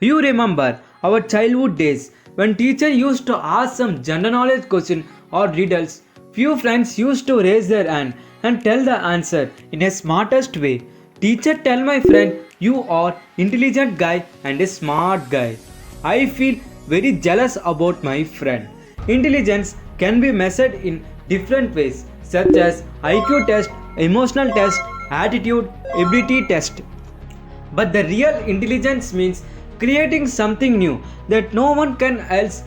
You remember our childhood days when teacher used to ask some general knowledge question or riddles. Few friends used to raise their hand and tell the answer in a smartest way. Teacher tell my friend, you are intelligent guy and a smart guy. I feel very jealous about my friend. Intelligence can be measured in different ways such as IQ test, emotional test, attitude, ability test. But the real intelligence means creating something new that no one can else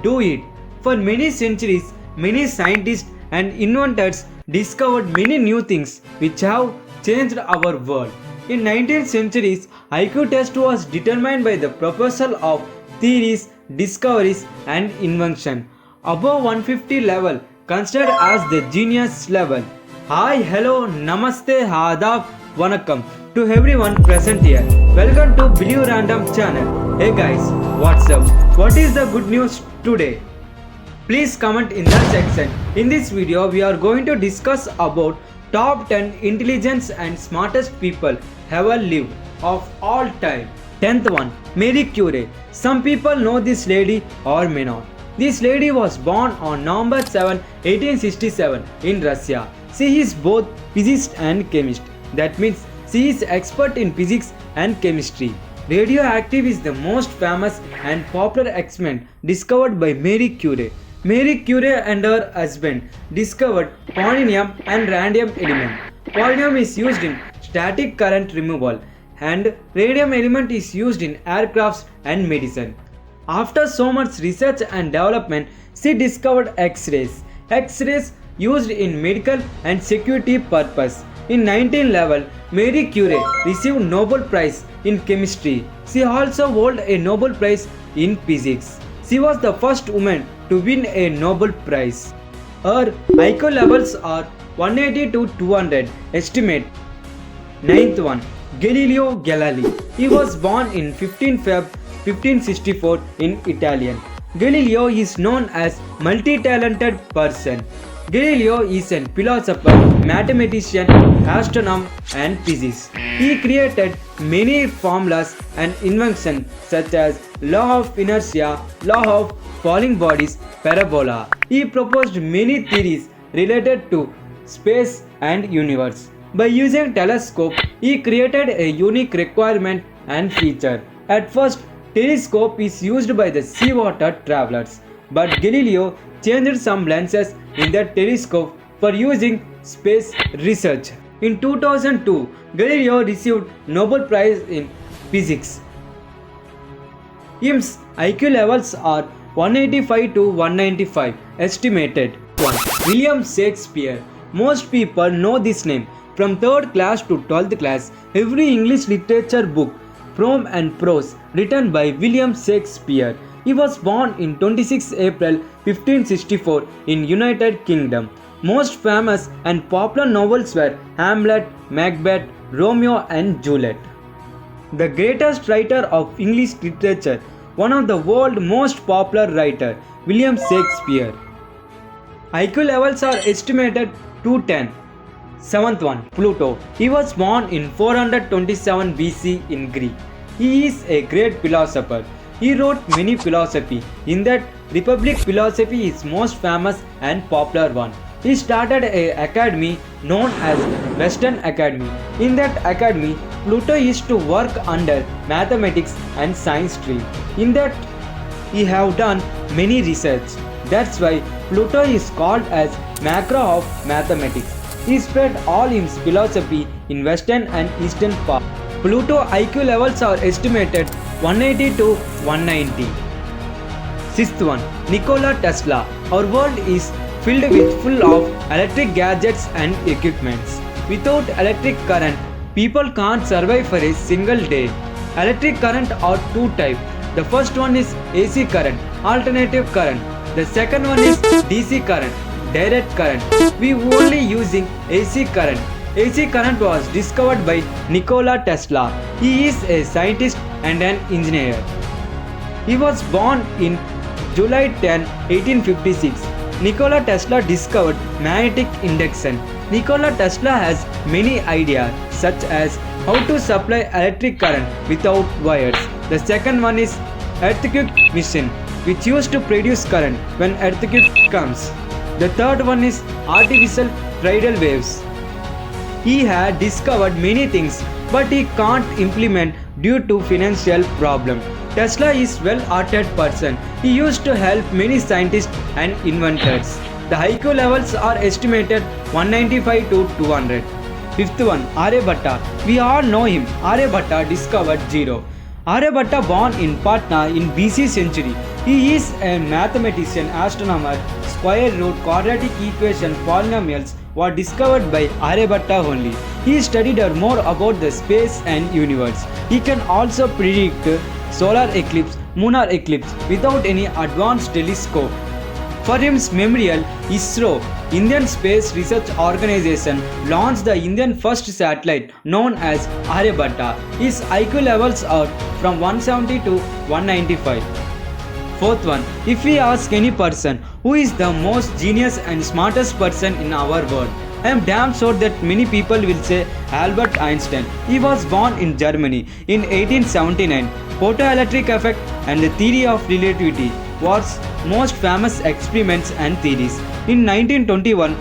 do it. For many centuries, many scientists and inventors discovered many new things which have changed our world. In 19th centuries, IQ test was determined by the proposal of theories, discoveries and invention. Above 150 level considered as the genius level. Hi, hello, namaste, adab, vanakkam to everyone present here. Welcome to Believe Random channel. Hey guys, what's up? What is the good news today? Please comment in the section. In this video, we are going to discuss about top 10 intelligence and smartest people ever lived of all time. 10th one, Marie Curie. Some people know this lady or may not. This lady was born on November 7, 1867 in Russia. She is both physicist and chemist. That means she is expert in physics and chemistry. Radioactive is the most famous and popular experiment discovered by Marie Curie. Marie Curie and her husband discovered polonium and radium element. Polonium is used in static current removal and radium element is used in aircrafts and medicine. After so much research and development, she discovered X-rays. X-rays used in medical and security purpose. In 1911, Marie Curie received Nobel Prize in chemistry. She also held a Nobel Prize in physics. She was the first woman to win a Nobel Prize. Her IQ levels are 180 to 200 estimate. 9th one, Galileo Galilei. He was born in 15 Feb 1564 in Italian. Galileo is known as multi-talented person. Galileo is a philosopher, mathematician, astronomer and physicist. He created many formulas and inventions such as law of inertia, law of falling bodies, parabola. He proposed many theories related to space and universe. By using telescope, he created a unique requirement and feature. At first, telescope is used by the seawater travelers, but Galileo changed some lenses in the telescope for using space research. In 2002, Galileo received Nobel Prize in Physics. His IQ levels are 185 to 195 estimated. 1. William Shakespeare. Most people know this name. From 3rd class to 12th class, every English literature book, Prose and Prose, written by William Shakespeare. He was born in 26 April 1564 in United Kingdom. Most famous and popular novels were Hamlet, Macbeth, Romeo and Juliet. The greatest writer of English literature, one of the world's most popular writer, William Shakespeare. IQ levels are estimated to 10. 7th one, Pluto. He was born in 427 BC in Greece. He is a great philosopher. He wrote many philosophy. In that, Republic philosophy is most famous and popular one. He started an academy known as Western Academy. In that academy, Pluto used to work under mathematics and science stream. In that, he have done many research. That's why Pluto is called as Macro of mathematics. He spread all his philosophy in western and eastern part. Pluto IQ levels are estimated 180 to 190. 6th one, Nikola Tesla. Our world is filled with full of electric gadgets and equipments. Without electric current, people can't survive for a single day. Electric current are two types. The first one is AC current, alternative current. The second one is DC current, direct current. We only using AC current. AC current was discovered by Nikola Tesla. He is a scientist and an engineer. He was born in July 10, 1856. Nikola Tesla discovered magnetic induction. Nikola Tesla has many ideas such as how to supply electric current without wires, The second one is earthquake machine, which used to produce current when earthquake comes. The third one is artificial tidal waves. He had discovered many things, but he can't implement due to financial problem. Tesla is well-hearted person. He used to help many scientists and inventors. The IQ levels are estimated 195 to 200. Fifth one, Aryabhatta. We all know him. Aryabhatta discovered zero. Aryabhatta born in Patna in BC century. He is a mathematician, astronomer. Square root, quadratic equation, polynomials were discovered by Aryabhatta only. He studied more about the space and universe. He can also predict solar eclipse, lunar eclipse without any advanced telescope. For his memorial, ISRO, Indian Space Research Organization, launched the Indian first satellite known as Aryabhatta. His IQ levels are from 170 to 195. Fourth one, if we ask any person who is the most genius and smartest person in our world, I am damn sure that many people will say Albert Einstein. He was born in Germany in 1879. Photoelectric effect and the theory of relativity was most famous experiments and theories. In 1921,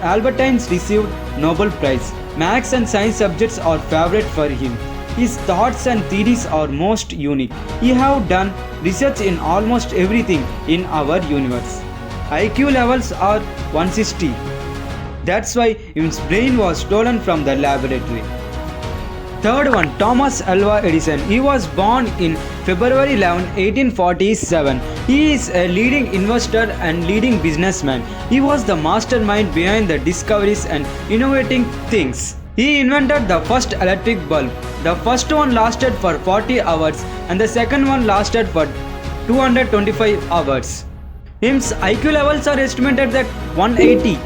Albert Einstein received Nobel Prize. Maths and science subjects are favorite for him. His thoughts and theories are most unique. He have done research in almost everything in our universe. IQ levels are 160. That's why his brain was stolen from the laboratory. Third one, Thomas Alva Edison. He was born in February 11, 1847. He is a leading investor and leading businessman. He was the mastermind behind the discoveries and innovating things. He invented the first electric bulb. The first one lasted for 40 hours and the second one lasted for 225 hours. His IQ levels are estimated at 180.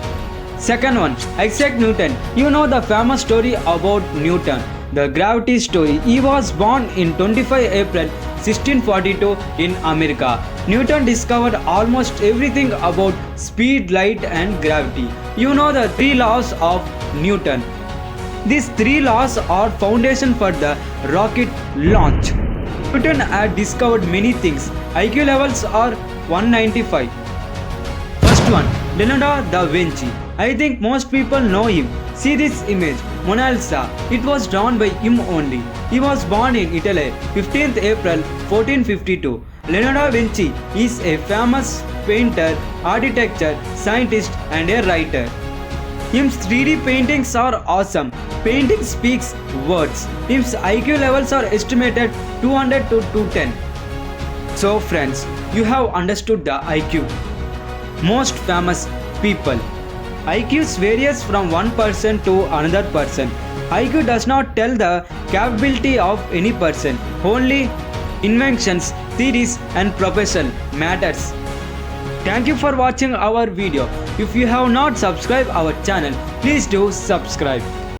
Second one, Isaac Newton. You know the famous story about Newton, the gravity story. He was born in 25 April 1642 in America. Newton discovered almost everything about speed, light and gravity. You know the three laws of Newton. These three laws are foundation for the rocket launch. Newton had discovered many things. IQ levels are 195. First one, Leonardo da Vinci. I think most people know him. See this image, Mona Lisa. It was drawn by him only. He was born in Italy, 15th April 1452. Leonardo da Vinci is a famous painter, architect, scientist and a writer. His 3D paintings are awesome. Painting speaks words. His IQ levels are estimated 200 to 210. So friends, you have understood the IQ. Most famous people. IQs varies from one person to another person. IQ does not tell the capability of any person. Only inventions, theories and profession matters. Thank you for watching our video. If you have not subscribed our channel, please do subscribe.